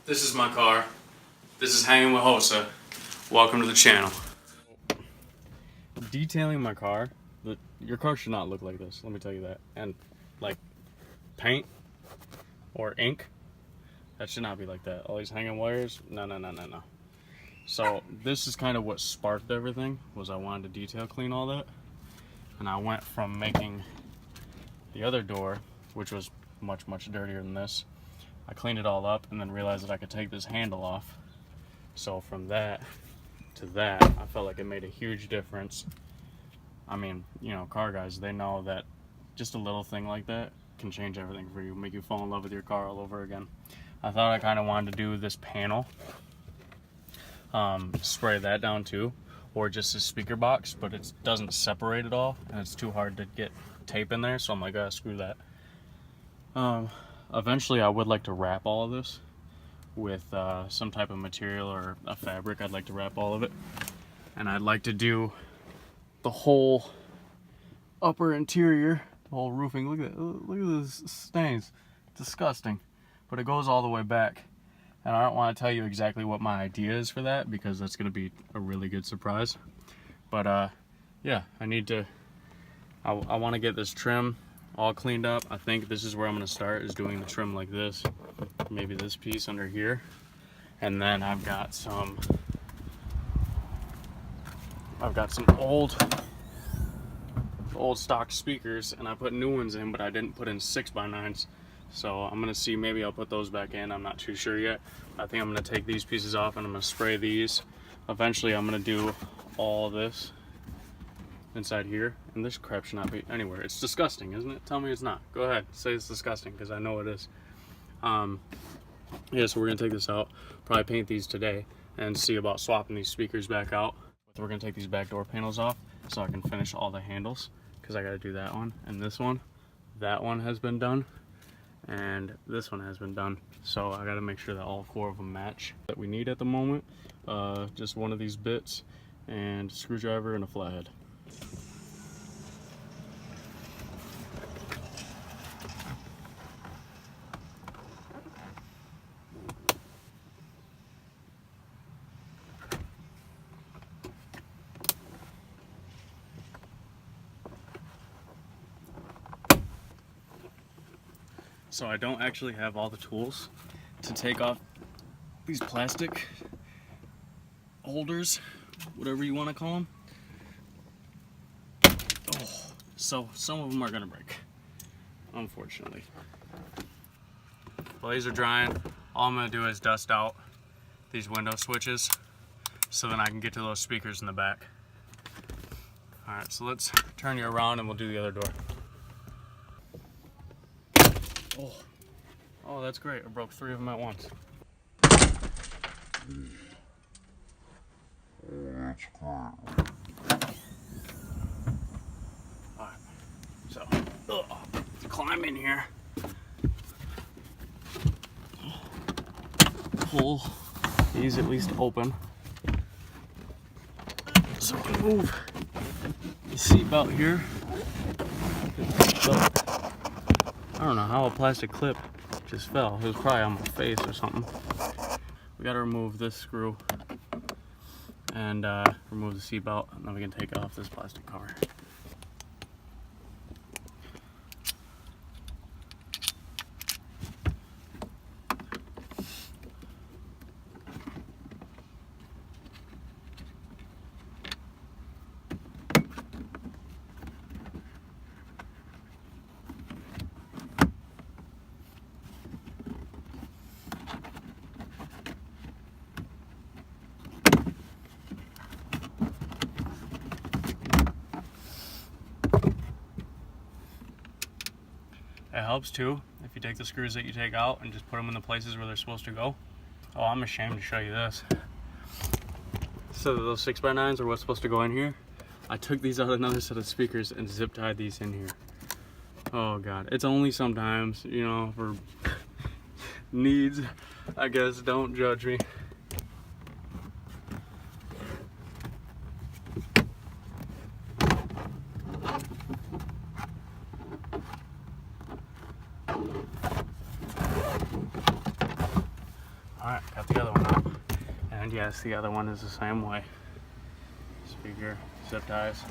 This is my car. This is Hanging with Hosa. Welcome to the channel. Detailing my car. Your car should not look like this, let me tell you that. And like paint or ink, that should not be like that. All these hanging wires, no. So this is kind of what sparked everything, was I wanted to detail clean all that. And I went from making the other door, which was much dirtier than this. I cleaned it all up and then realized that I could take this handle off. So from that to that, I felt like it made a huge difference. I mean, you know, car guys, they know that just a little thing like that can change everything for you, make you fall in love with your car all over again. I thought I kind of wanted to do this panel, spray that down too, or just a speaker box, but it doesn't separate at all, and it's too hard to get tape in there, so I'm like, screw that. Eventually I would like to wrap all of this with some type of material or a fabric. I'd like to wrap all of it, and I'd like to do the whole upper interior, the whole roofing. Look at that, look at those stains, disgusting. But it goes all the way back, and I don't want to tell you exactly what my idea is for that because that's going to be a really good surprise. But yeah, I want to get this trim all cleaned up. I think this is where I'm going to start, is doing the trim like this, maybe this piece under here, and then I've got some old stock speakers, and I put new ones in, but I didn't put in 6x9s. So I'm gonna see, maybe I'll put those back in. I'm not too sure yet. I think I'm gonna take these pieces off and I'm gonna spray these. Eventually I'm gonna do all of this inside here, and this crap should not be anywhere. It's disgusting, isn't it? Tell me it's not. Go ahead, say it's disgusting, because I know it is. Yeah, so we're gonna take this out, probably paint these today, and see about swapping these speakers back out. We're gonna take these back door panels off so I can finish all the handles, because I gotta do that one and this one. That one has been done, and this one has been done. So I gotta make sure that all 4 of them match that we need at the moment. Just one of these bits and a screwdriver and a flathead. So I don't actually have all the tools to take off these plastic holders, whatever you want to call them. Oh, so some of them are gonna break, unfortunately. While these are drying, all I'm gonna do is dust out these window switches so then I can get to those speakers in the back. All right, so let's turn you around and we'll do the other door. Oh, that's great. I broke 3 of them at once. That's cool. Alright, so, climb in here. Pull these at least open so we can move the seat belt here. I don't know how a plastic clip just fell. It was probably on my face or something. We gotta remove this screw and remove the seat belt, and then we can take off this plastic cover. It helps too if you take the screws that you take out and just put them in the places where they're supposed to go. Oh, I'm ashamed to show you this. So those 6x9s are what's supposed to go in here. I took these out of another set of speakers and zip tied these in here. Oh God, it's only sometimes, you know, for needs, I guess. Don't judge me. Alright, got the other one out. And yes, the other one is the same way. Speaker, zip ties.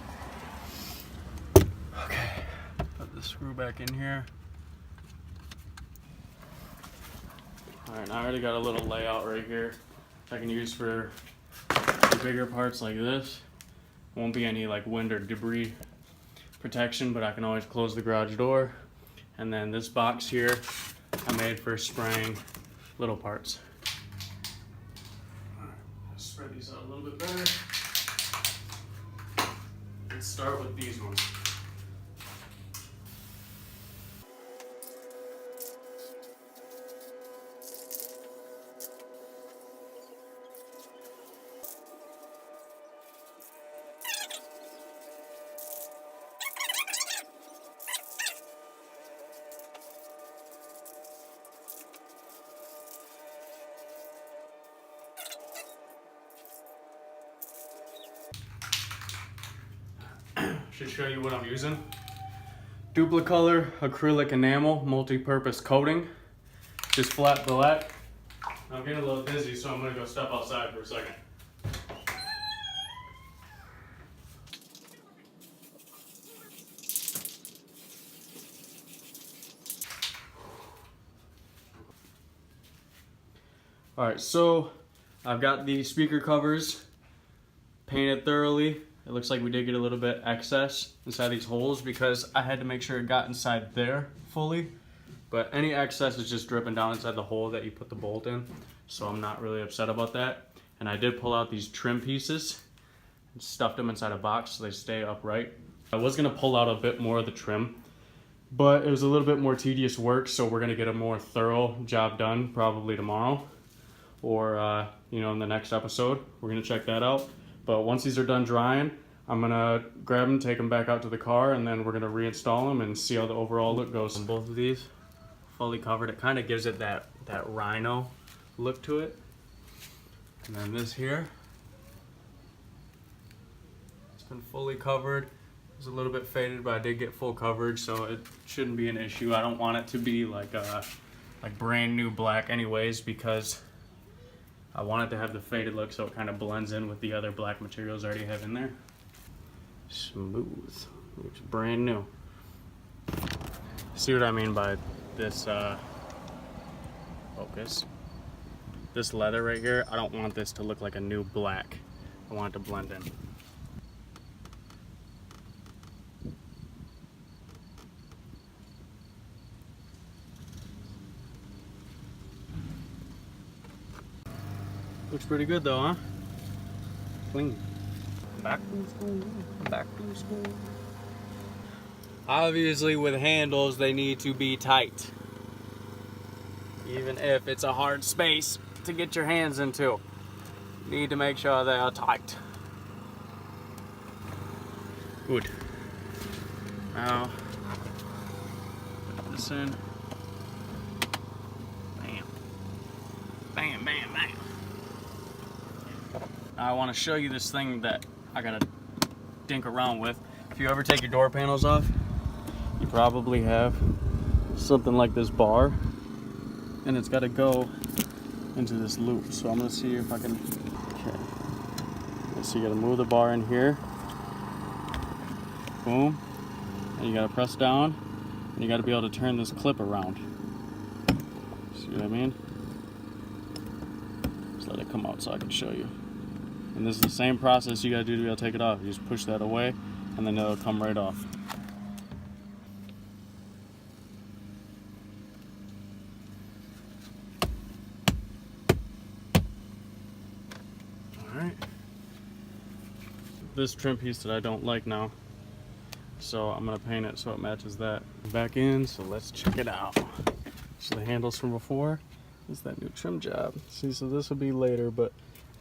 Okay, put the screw back in here. Alright, now I already got a little layout right here I can use for the bigger parts like this. Won't be any like wind or debris protection, but I can always close the garage door. And then this box here I made for spraying little parts. Alright, let's spread these out a little bit better. Let's start with these ones. Should show you what I'm using. Duplicolor acrylic enamel multi-purpose coating. Just flat black. I'm getting a little dizzy, so I'm gonna go step outside for a second. Alright, so I've got the speaker covers painted thoroughly. It looks like we did get a little bit excess inside these holes because I had to make sure it got inside there fully. But any excess is just dripping down inside the hole that you put the bolt in. So I'm not really upset about that. And I did pull out these trim pieces and stuffed them inside a box so they stay upright. I was gonna pull out a bit more of the trim, but it was a little bit more tedious work, so we're gonna get a more thorough job done probably tomorrow or in the next episode. We're gonna check that out. But once these are done drying, I'm gonna grab them, take them back out to the car, and then we're gonna reinstall them and see how the overall look goes. And both of these fully covered. It kind of gives it that rhino look to it. And then this here, it's been fully covered. It's a little bit faded, but I did get full coverage, so it shouldn't be an issue. I don't want it to be like brand new black anyways, because I want it to have the faded look so it kind of blends in with the other black materials I already have in there. Smooth. Looks brand new. See what I mean by this focus? This leather right here, I don't want this to look like a new black. I want it to blend in. Looks pretty good though, huh? Clean. Back to school, back to school. Obviously with handles, they need to be tight. Even if it's a hard space to get your hands into. You need to make sure they are tight. Good. Now, put this in. Bam. Bam, bam, bam. I want to show you this thing that I gotta dink around with. If you ever take your door panels off, you probably have something like this bar, and it's got to go into this loop. So I'm gonna see if I can. Okay. So you gotta move the bar in here. Boom. And you gotta press down, and you gotta be able to turn this clip around. See what I mean? Just let it come out so I can show you. And this is the same process you gotta do to be able to take it off. You just push that away, and then it'll come right off. Alright. This trim piece that I don't like now, so I'm gonna paint it so it matches that. Back in, so let's check it out. So the handles from before is that new trim job. See, so this will be later, but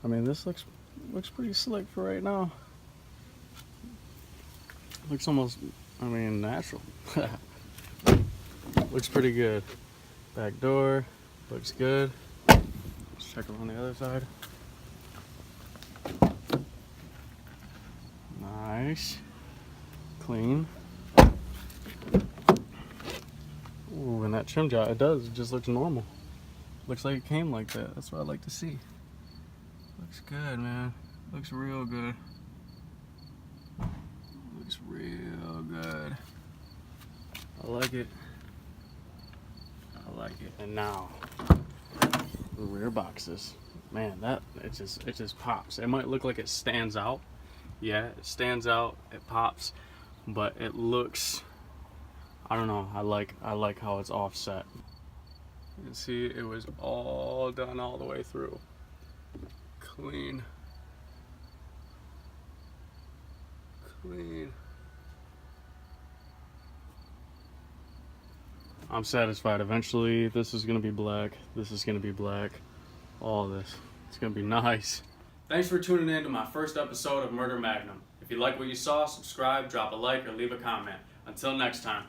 I mean, this looks pretty slick for right now. Looks almost, I mean, natural. Looks pretty good. Back door, looks good. Let's check it on the other side. Nice. Clean. Ooh, and that trim job, it just looks normal. Looks like it came like that. That's what I like to see. Looks good, man. Looks real good. Looks real good. I like it. I like it. And now, the rear boxes. Man, it just pops. It might look like it stands out. Yeah, it stands out. It pops, but it looks. I don't know. I like how it's offset. You can see it was all done all the way through. Clean. Clean. I'm satisfied. Eventually, this is gonna be black. This is gonna be black. All this. It's gonna be nice. Thanks for tuning in to my first episode of Murder Magnum. If you like what you saw, subscribe, drop a like, or leave a comment. Until next time.